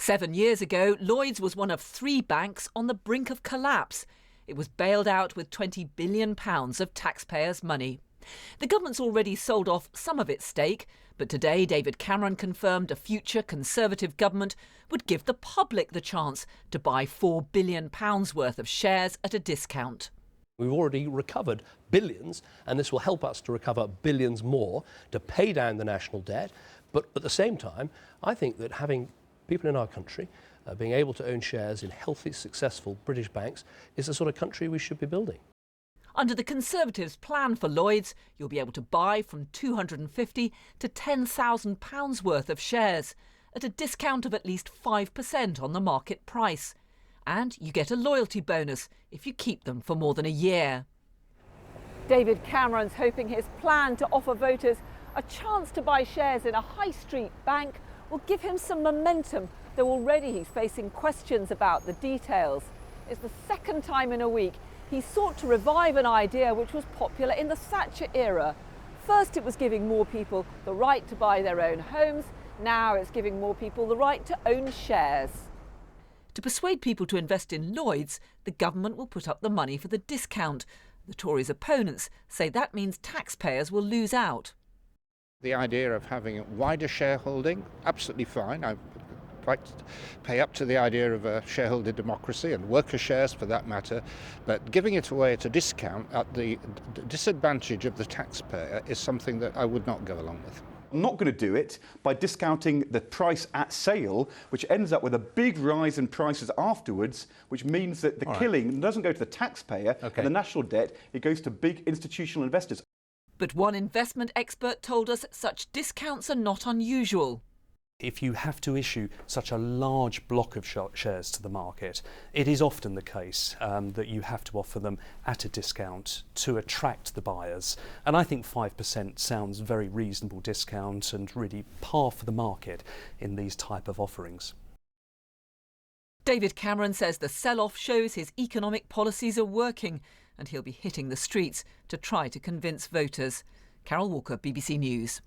7 years ago, Lloyds was one of 3 banks on the brink of collapse. It was bailed out with £20 billion of taxpayers' money. The government's already sold off some of its stake, but today David Cameron confirmed a future Conservative government would give the public the chance to buy £4 billion worth of shares at a discount. We've already recovered billions, and this will help us to recover billions more to pay down the national debt. But at the same time, I think that having people in our country being able to own shares in healthy, successful British banks is the sort of country we should be building. Under the Conservatives' plan for Lloyds, you'll be able to buy from £250,000 to £10,000 worth of shares at a discount of at least 5% on the market price. And you get a loyalty bonus if you keep them for more than a year. David Cameron's hoping his plan to offer voters a chance to buy shares in a high street bank will give him some momentum, though already he's facing questions about the details. It's the second time in a week he sought to revive an idea which was popular in the Thatcher era. First it was giving more people the right to buy their own homes, now it's giving more people the right to own shares. To persuade people to invest in Lloyds, the government will put up the money for the discount. The Tories' opponents say that means taxpayers will lose out. The idea of having a wider shareholding, absolutely fine. I quite pay up to the idea of a shareholder democracy and worker shares for that matter, but giving it away at a discount at the disadvantage of the taxpayer is something that I would not go along with. I'm not going to do it by discounting the price at sale, which ends up with a big rise in prices afterwards, which means that the killing doesn't go to the taxpayer and the national debt, it goes to big institutional investors. But one investment expert told us such discounts are not unusual. If you have to issue such a large block of shares to the market, it is often the case that you have to offer them at a discount to attract the buyers. And I think 5% sounds very reasonable discount and really par for the market in these type of offerings. David Cameron says the sell-off shows his economic policies are working and he'll be hitting the streets to try to convince voters. Carole Walker, BBC News.